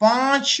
5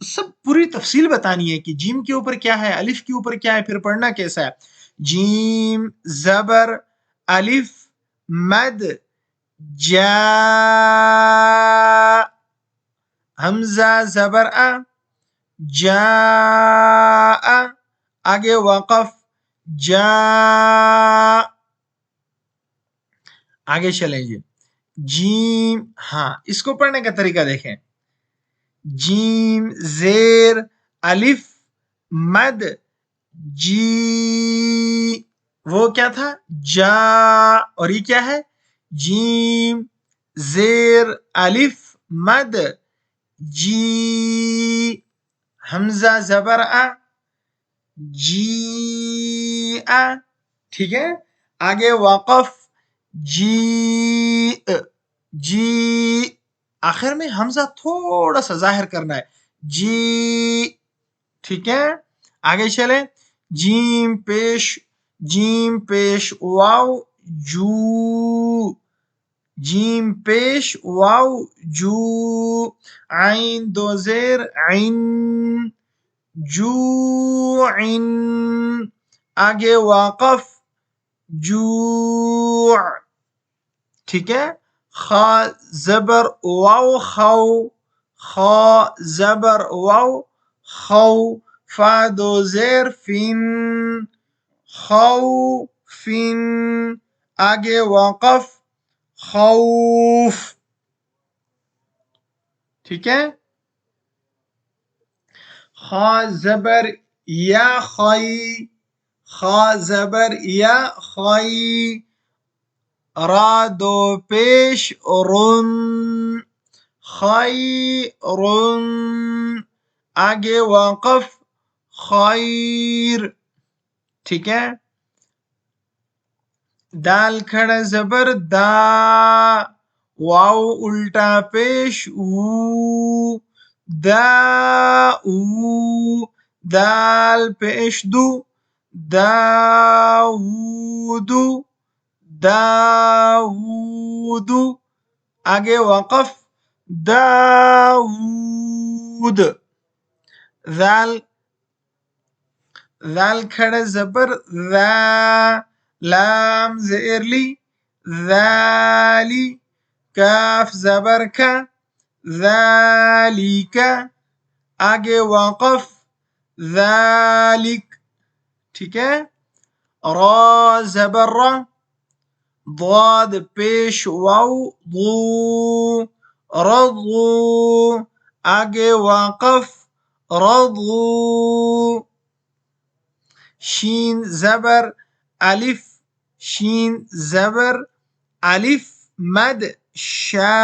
سب پوری تفصیل بتانی ہے کہ جیم کے اوپر کیا ہے، الف کے اوپر کیا ہے، پھر پڑھنا کیسا ہے. جیم زبر الف مد جا، حمزہ زبر جا، آگے وقف جا. آگے چلیں جی. جیم، ہاں اس کو پڑھنے کا طریقہ دیکھیں. جیم زیر الف مد جی، وہ کیا تھا جا، اور یہ کیا ہے جیم زیر الف مد جی، حمزہ زبر جی، ٹھیک ہے. آگے وقف جی، جی، آخر میں حمزہ تھوڑا سا ظاہر کرنا ہے جی، ٹھیک ہے. آگے چلے. جیم پیش واو جو، جیم پیش واو جو، عین دو زیر عین جو عین، آگے واقف جو، ٹھیک ہے. خا زبر واو خو، خا زبر واو خو، فا دو زیر فن خو فن، آگے وقف خوف، ٹھیک ہے. خا زبر یا خی، خا زبر یا خی، را دو پیش رن خیرن، آگے وقف خیر، ٹھیک ہے. دال کھڑا زبر دا، واو الٹا پیش وو، دا وو، دال پیش دو داودو، داودو، آگے وقف داود. ذال کھڑا زبر ذا، لام زیر لی ذالی، کاف زبر کا ذالک، آگے وقف ذالک، ٹھیک ہے. را زبر را، ضاد پیش واو ضو، رضو، آگے وقف رضو. شین زبر الف، شین زبر الف مد شا،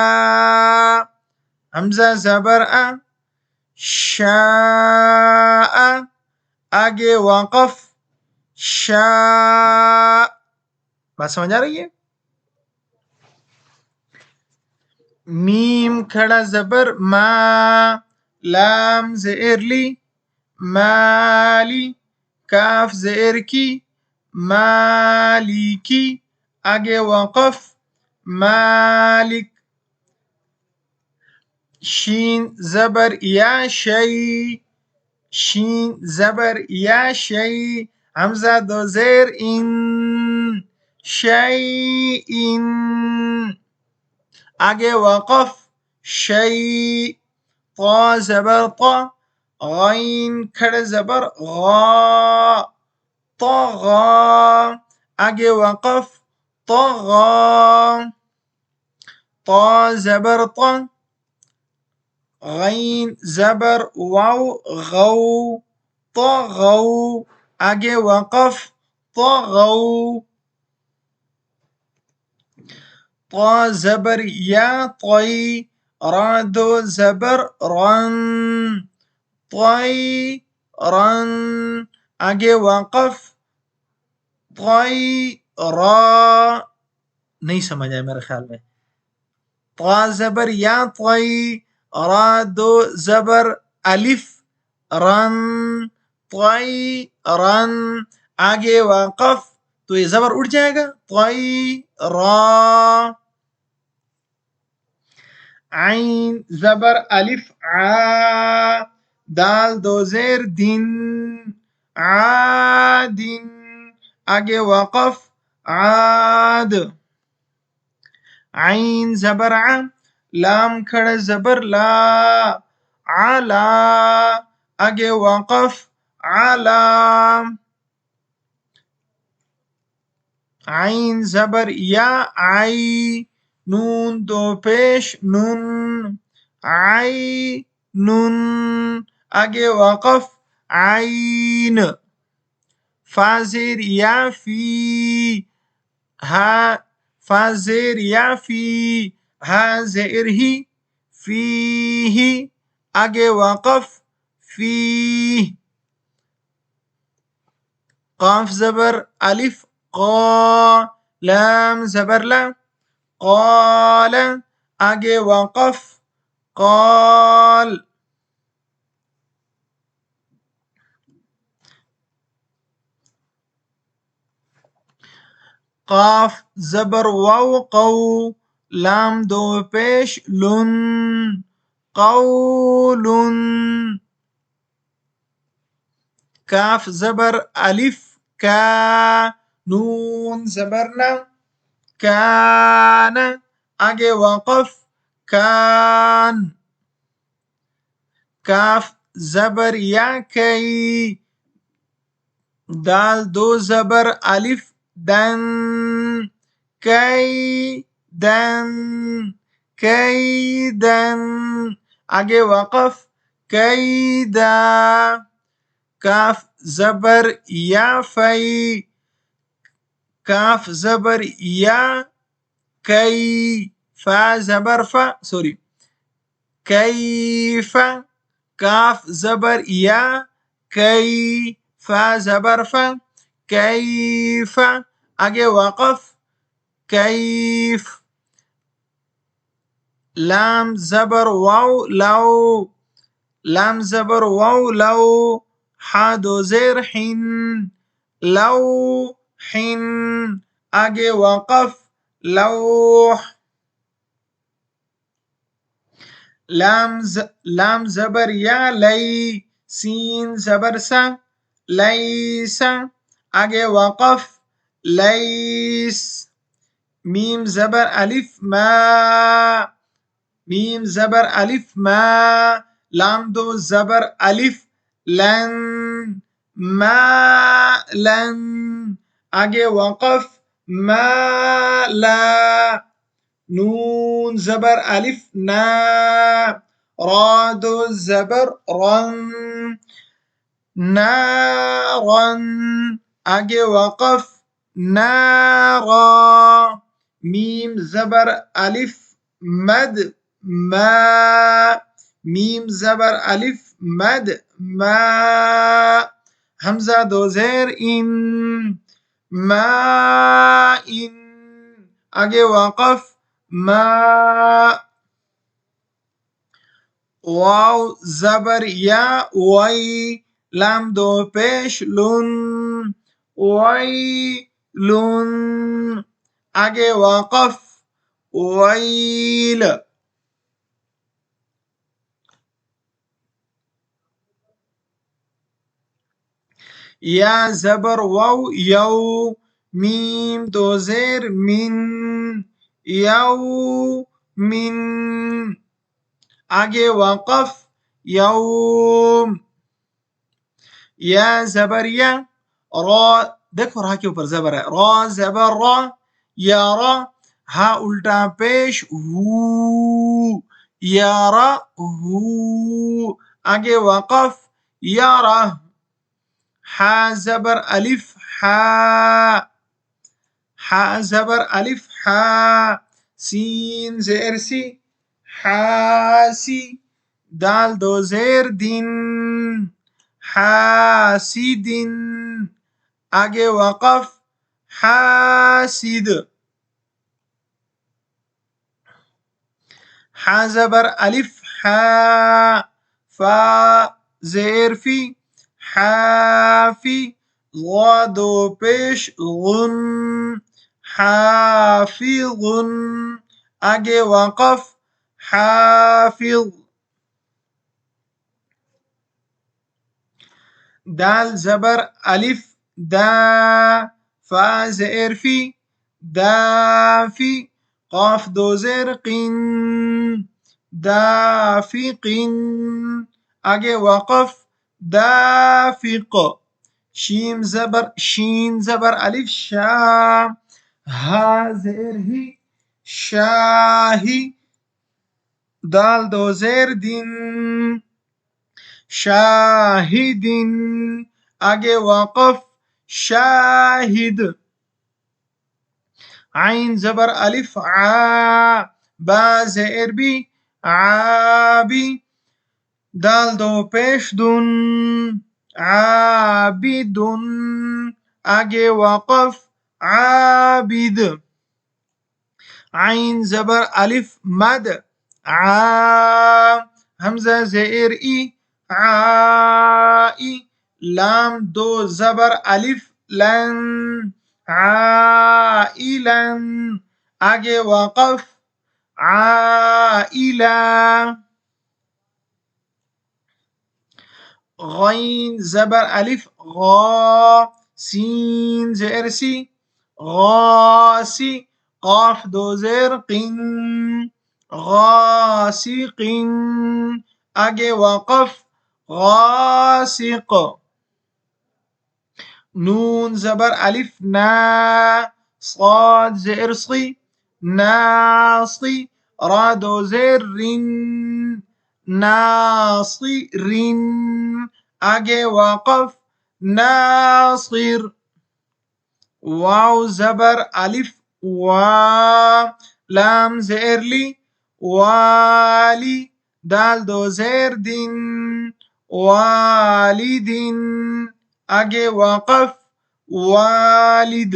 حمزہ زبر شاء، آگے وقف شاء. بات سمجھ آ رہی ہے. میم کھڑا زبر ما، لام زیر لی مالی، کاف زیر کی مالکی، آگے وقف مالک. شین زبر یا شی، شین زبر یا شی، حمزہ دو زیر ان شی ان، آگے وقف شی. طا زبر طا، غین کھڑے زبر غا، طغا، آگے وقف طغا. طا زبر طا، غین زبر واو غو، طغو، آگے وقف طغو. طا زبر یا طی، را دو زبر رن، طی رن، آگے وقف طی را. نہیں سمجھ آئے میرے خیال میں. طا زبر یا طی، را دو زبر الف رن، طی رن، آگے وقف، تو یہ زبر اٹھ جائے گا طی را. عین زبر الف عا، دال دو زیر دن عادن آگے وقف عاد عین زبر ع لام کھڑا زبر لا علا آگے وقف علا عین زبر یا عی نون دو پیش نن عی نن آگے وقف عین فا زیر یا فی ہا فا زیر یا فی ہا زیر ہی فی ہی آگے وقف فی قاف زبر الف قا لام زبر لا قال آگے وقف قال قاف زبر واو قو لام دو پیش لن قول کاف زبر الف کا نون زبرنا کان آگے وقف کان کاف زبر یا کئی دال دو زبر الف دن کئی دن کئی دن آگے وقف کئی دا کاف زبر یا فی کاف زبر یا کئی فا زبر فا سوری کیف کاف زبر یا کئی فا زبر فا کیف آگے وقف کیف لام زبر واو لو لام زبر واو لو ہا دو زیر حن لو حن آگے وقف لوح لام زبر یا لئی سین زبر سا لیسا آگے وقف لیس میم زبر الف ما میم زبر الف ما لام دو زبر الف لن ما لن آگے وقف ما لا نون زبر الف نا را دو زبر رن نارن آگے وقف نارا میم زبر الف مد ما میم زبر الف مد ما حمزہ دو زیر ان ما ان آگے وقف ما واو زبر یا وی لام دو پیش لن وی لن آگے وقف ویل یا زبر واو یو میم دو زیر من یو من آگے وقف یوم یا زبر یا را دیکھو را کے اوپر زبر ہے را زبر را یا را ہا الٹا پیش ہو یا را ہو آگے وقف یا را ہا زبر الف ہا ہا زبر الف ہا سین زیر سی حاسی دال دو زیر دن حاسدن آگے وقف حاسد حا زبر الف حا فا زیر فی حافی غا دو پیش غن حافظ آگے وقف حافظ دال زبر الف دا، فا زیر فی دافی، قاف دو زیر قین دافق، آگے وقف دافق، شیم زبر شین زبر الف شا، ہا زیر ہی شاہی، دال دو زیر دن شاہدن، آگے وقف شاہد، عین زبر الف عا، با زیر بی عابی، دال دو پیش دن عابدن، آگے وقف عابد، عین زبر الف مد عا، حمزہ زیر ای عائی، لام دو زبر الف لن عائلن، آگے وقف عائلہ، غین زبر الف غا، سین زیر سی غاسی، قاف دو زیر قن غاسقن، آگے وقف غاسق، نون زبر الف نا، صاد زیر صی ناصی، را دو زیر رن ناصرن، آگے وقف ناصر، واو زبر الف وا، لام زیر لی والی، دال دو زیر دن والدن، آگے وقف والد،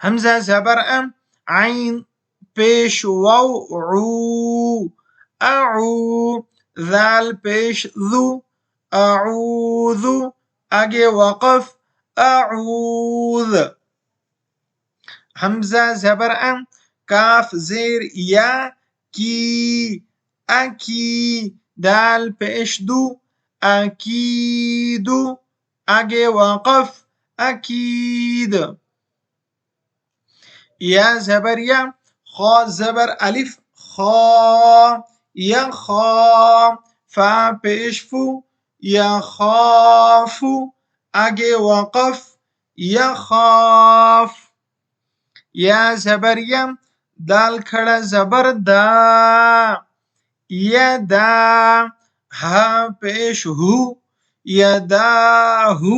حمزہ زبر ام، عین پیش واو عو اعو، ذال پیش ذو اعوذ، آگے وقف اعوذ، حمزہ زبر ام، کاف زیر یا کی اکی، دال پیش دو اکید، آگے وقف اکید، یا زبر یا، خا زبر الف خا یخا، فا پیش فو یخافو، آگے وقف یخاف، یا زبر یم، دال کھڑا زبر دا یدا، ہا پیش ہو یداہو،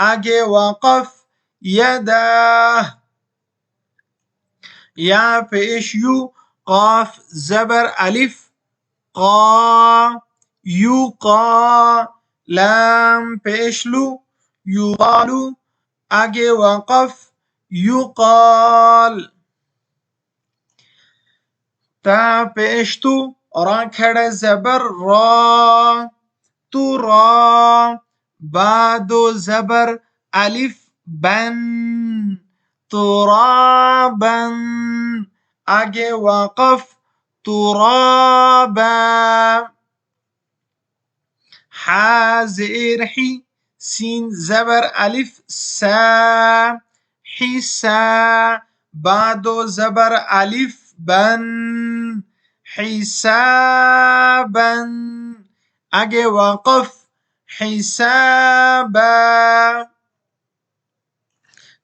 آگے وقف یداہ، یا پیش یو، قاف زبر الف قا یوقا، لام پیش لو یقالو، آگے وقف یقال، تا پیش تو، را کھڑا زبر را تو را، با دو زبر الف بن ترابن، آگے وقف ترابا، حا زیر حی، سین زبر الف سا حسا، با دو زبر الف بن حسابن، آگے وقف حسابا،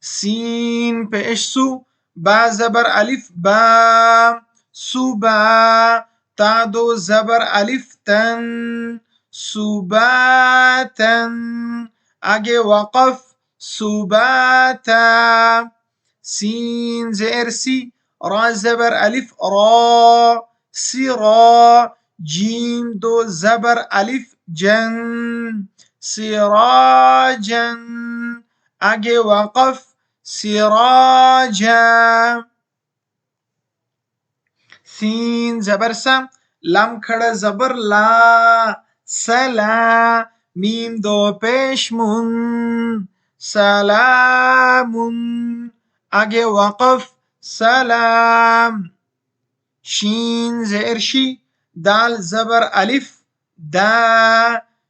سین پیش سو، با زبر الف با صوبا، تا دو زبر الف تن صوباتن، آگے وقف صوباتا، سین زیر سی، را زبر الف را سرا، جیم دو زبر الف جن سراجن، آگے وقف سراجا، سین زبر سم، لم کھڑا زبر لا سلا، میم دو پیش من سلامن، آگے وقف سلام، شین زیر شی، دال زبر الف دا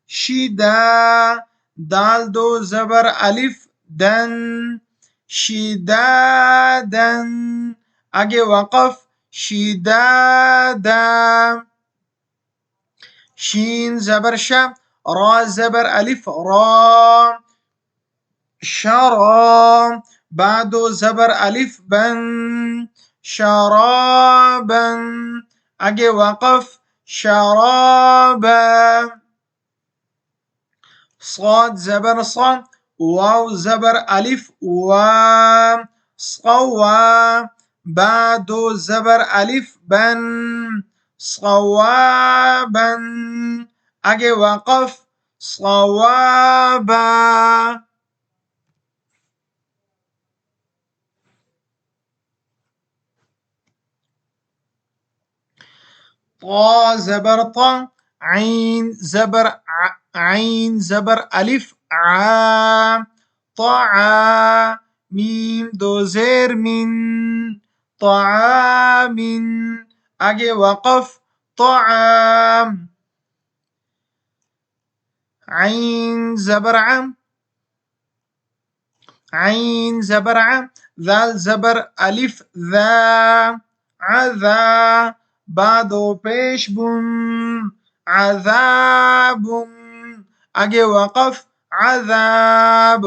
شدا. دال دو زبر الف دن شدادن. آگے وقف شدادا. شین زبر شا. را زبر الف را شرا. با دو زبر الف بن شرابا. آگے وقف شرابا. صاد زبر صا. واو زبر الف وا صوا. با دو زبر الف بن صوابا. آگے وقف صوابا. طا زبر طا. عین زبر عین زبر الف عا طعا. میم دو زیر من طعام. آگے وقف طعام. عین زبر عم عین زبر عم. ذال زبر الف ذا عذا. با دو پیش بن عذاب. آگے وقف عذاب.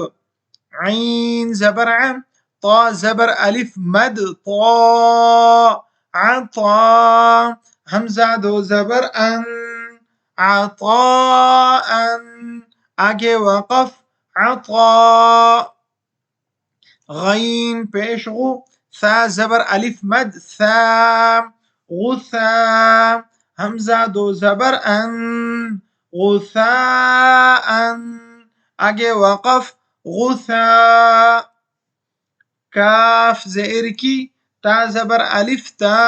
عین زبر عم. طا زبر الف مد طا عطا. حمزہ دو زبر ان عطاء. آگے وقف عطا. غین پیش غو. ثا زبر الف مد ثا غثا. حمزہ دو زبر ان غثاء. آگے وقف غثا. کاف زیر کی. تا زبر الف تا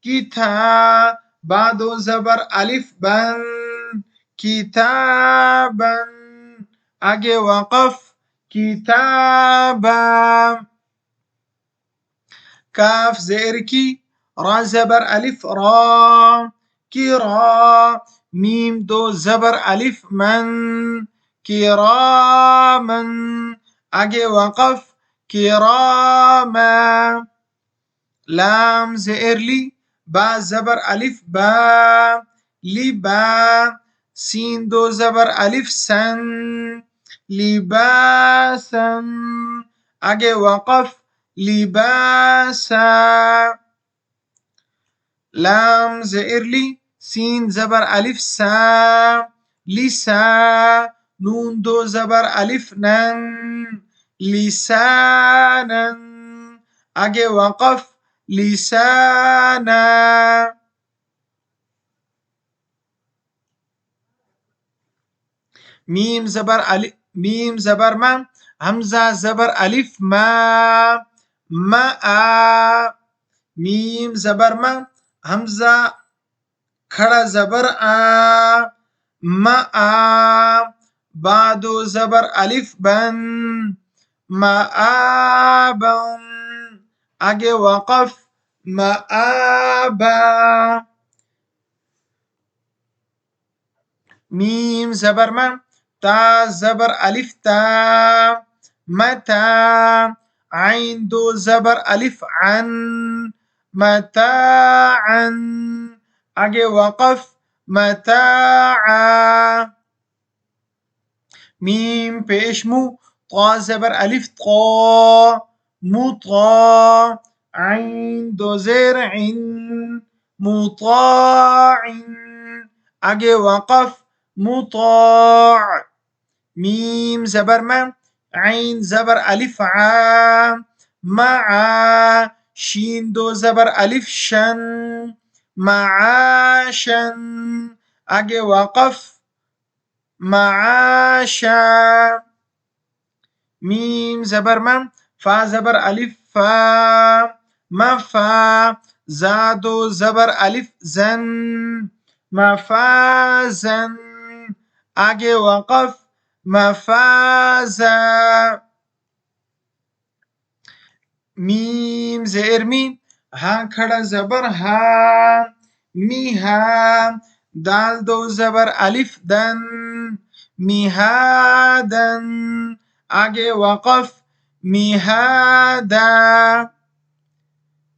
کتا. با دو زبر الف بن کتابا. آگے وقف کتابا. کاف زیر کی. را زبر الف را کرا. میم دو زبر الف من کراما. آگے وقف کراما. لام زیر لی. با زبر الف با لبا. سین دو زبر الف سن لباسا. آگے وقف لباسا. لام زیر لی. سین زبر الف سا لسا. نون دو زبر الف نن لسانا. آگے وقف لسانا. میم زبر ما. حمزہ زبر الف ما ما. میم زبر ما. حمزہ کھڑا زبر آ ما. با دو زبر الف بن مآبا. آگے وقف مآبا. میم زبر ما. تا زبر الف تا متا. عین دو زبر الف عن متاعا. آگے وقف متاعا. میم پیش مو. طا زبر الف طا مطا. عین دو زیر عن مطاع. آگے وقف مطاع. میم زبر ما. عین زبر الف عا معا. شین دو زبر الف شن معاشا. آگے وقف معاشا. میم زبر ما. فا زبر الف فا مفا. زادو زبر الف زن مفازا. آگے وقف مفازا. میم زیر می. ہاں کھڑا زبر ہا میہا. دال دو زبر الف دن مهادا آگے وقف مهادا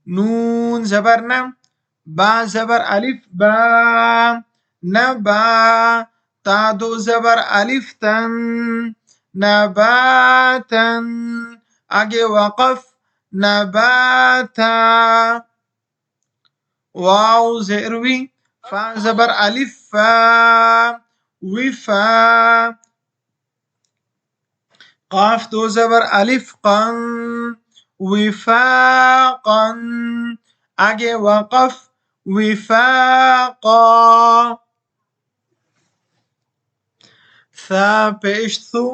نون زبر نم با زبر الف با نبا تا دو زبر الف تن نباتا آگے وقف نباتا واو زیر وی فا زبر الف فا وفا قاف دو زبر الف قن وفاقا آگے وقف وفاقا ثا پیش ثو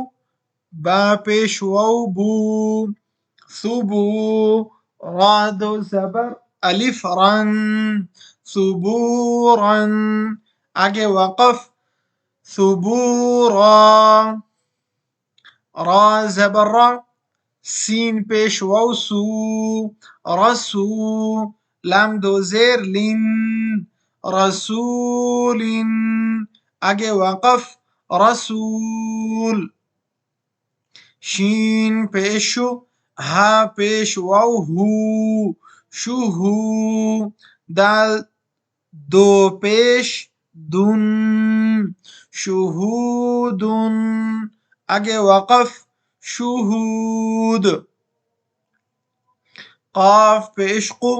با پیش واو بو ثبو را دو زبر الف رن ثبورا آگے وقف ثبورا را زبر را سین پیش واو سو رسو لام دو زیر لن رسول آگے وقف رسول شین پیش شو ہا پیش واو ہو شوہو دال دو پیش دن شہودن آگے وقف شہود قاف پیش قو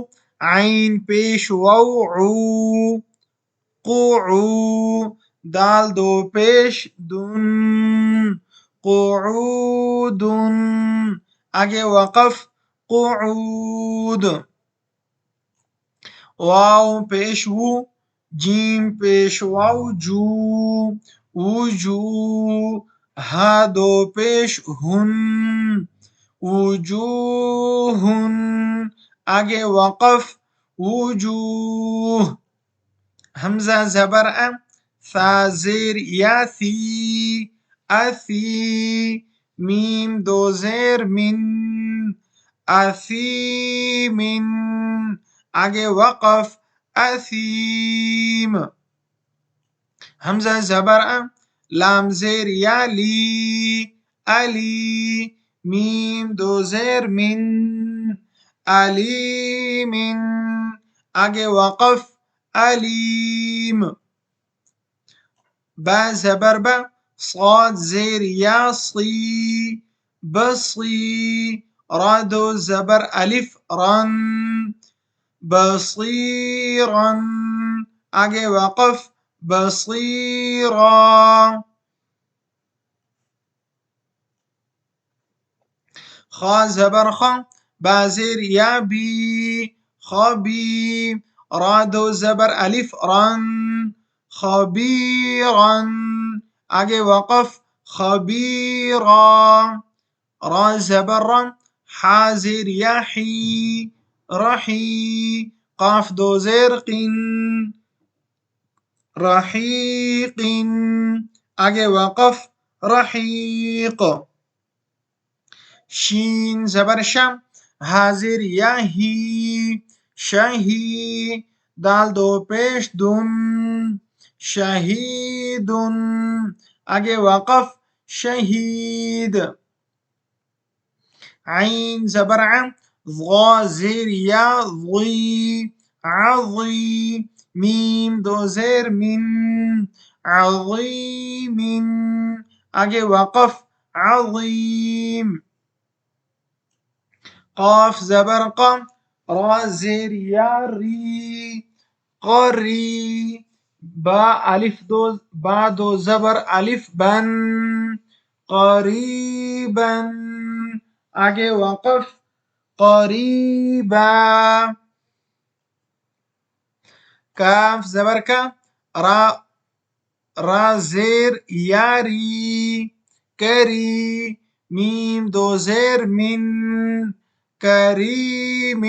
عین پیش واو عو قعو دال دو پیش دن قعود آگے وقف قعود واو پیش وو جیم پیش واو جو وجو ہا دو پیش ہن وجوہن آگے وقف وجوہ حمزہ زبر ثا زیر یا ثی اثی میم دو زیر من اثیم آگے وقف اثیم حمزہ زبر لام زیر یا لی علی میم دو زیر من علیم آگے وقف علیم با زبر با صاد زیر یا صی بصی را دو زبر الف رن بصیرا آگے وقف بصیرا خا زبر خا با زیر یا بی خبی را دو زبر الف رن خبیرا آگے وقف خبیرا را زبر را حا زیر یا حی رحی قاف دو زیر قن رحیق آگے وقف رحیق شین زبر شم حاضر یا ہی شہی دال دو پیش دن شہیدن آگے وقف شہید عین زبر عم ضا زیر یا ضی عضی میم دو زیر من عظیم آگے وقف عظیم قاف زبر قم را زیر یا ری قری با دو زبر الف بن قریبا آگے وقف قریبا کاف زبر کا را زیر یاری کری میم دو زیر من کریم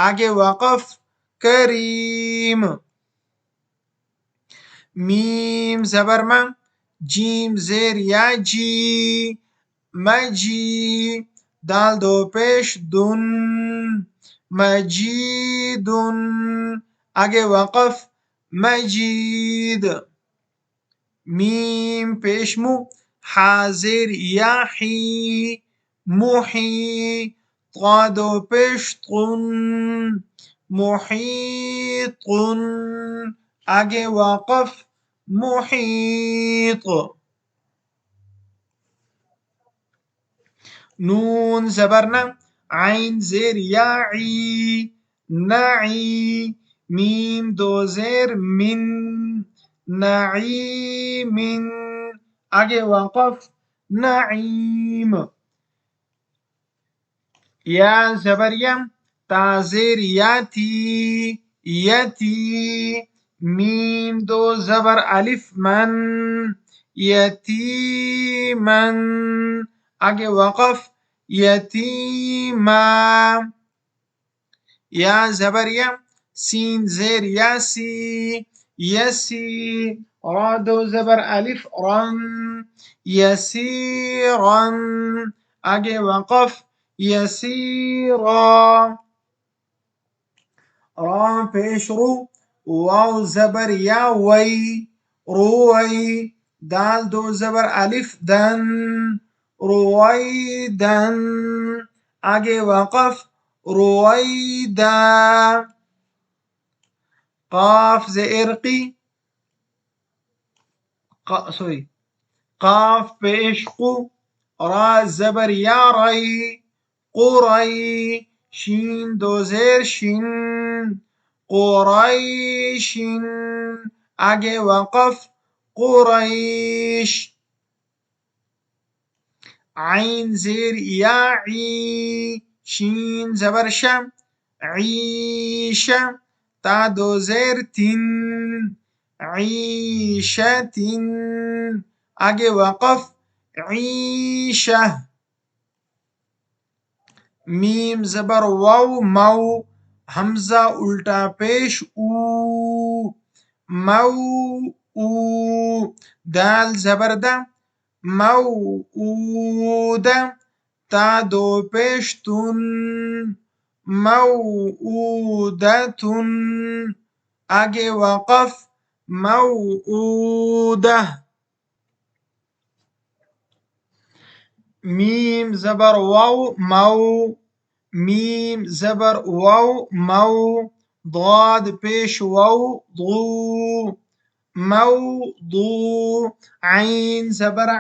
آگے وقف کریم میم زبر من جیم زیر یا جی مجی دال دو پیش دن مجیدن آگے وقف مجید. میم پیش مو حاضر یا حی محی. ضاد و پیش طن محیط. آگے وقف محیط. نون زبر ن عین زیر یا عی نعی. میم دو زیر من نعیم. آگے وقف نعیم. یا زبر یم تا زیر یاتی یتی. میم دو زبر الف من یتیمن. آگے وقف یتیما. یا زبر یم سین زیر یاسی یسی. را دو زبر الف رن یسیرن. آگے وقف یسیرا. را پیش رو واو زبر یا وی روی. دال دو زبر الف دن رویدن. آگے وقف رویدا. قاف زیر قی قاف پیش قو. را زبر یا ری قری. شین دو زیر شن قریشن. آگے وقف قریش. عین زیر یا عی شین زبر شم عیشہ. تا دو زیر تن عیشتن. آگے وقف عیشہ. میم زبر واو مو حمزہ الٹا پیش او مو او. دال زبر د موعودہ. تا دو پیش تن موعودتن. آگے وقف موعودہ. میم زبر واو مو میم زبر واو مو. ضاد پیش واو ضو موضو. عین زبر ع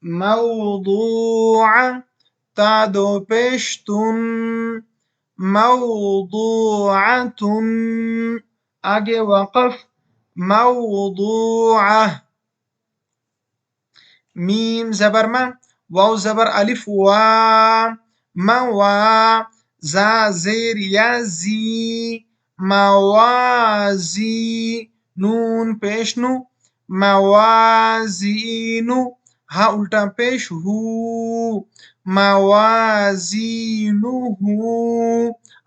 موضوع. تا دو پیش تن موضوعتن. آگے وقف موضوعہ. میم زبر م واو زبر الف وا موا. زا زیر یا زی موازی. نون پیش نو موازینو. ہا الٹا پیش ہو موازینو.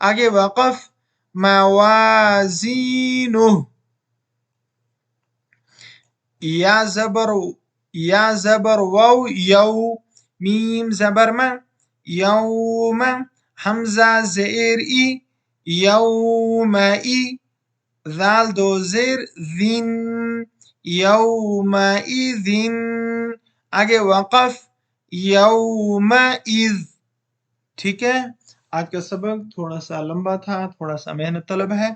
آگے وقف موازینو. یا زبر واو یو میم زبر م یوم. حمزہ زیر ای یومئی. ذال دو زیر ذن یومئذن. آگے وقف یومئذ. ٹھیک ہے. آج کا سبق تھوڑا سا لمبا تھا تھوڑا سا محنت طلب ہے.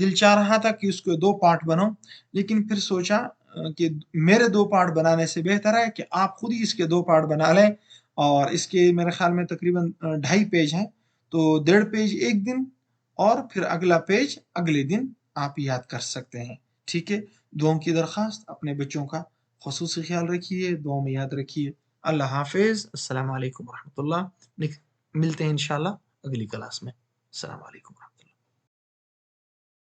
دل چاہ رہا تھا کہ اس کو 2 پارٹ بناؤں لیکن پھر سوچا کہ میرے 2 پارٹ بنانے سے بہتر ہے کہ آپ خود ہی اس کے 2 پارٹ بنا لیں. اور اس کے میرے خیال میں تقریباً 2.5 پیج ہیں تو 1.5 پیج ایک دن اور پھر اگلا پیج اگلے دن آپ یاد کر سکتے ہیں. ٹھیک ہے. دعاؤں کی درخواست اپنے بچوں کا خصوصی خیال رکھیے دعاؤں میں یاد رکھیے. اللہ حافظ. السلام علیکم ورحمۃ اللہ. ملتے ہیں انشاءاللہ اگلی کلاس میں. السلام علیکم.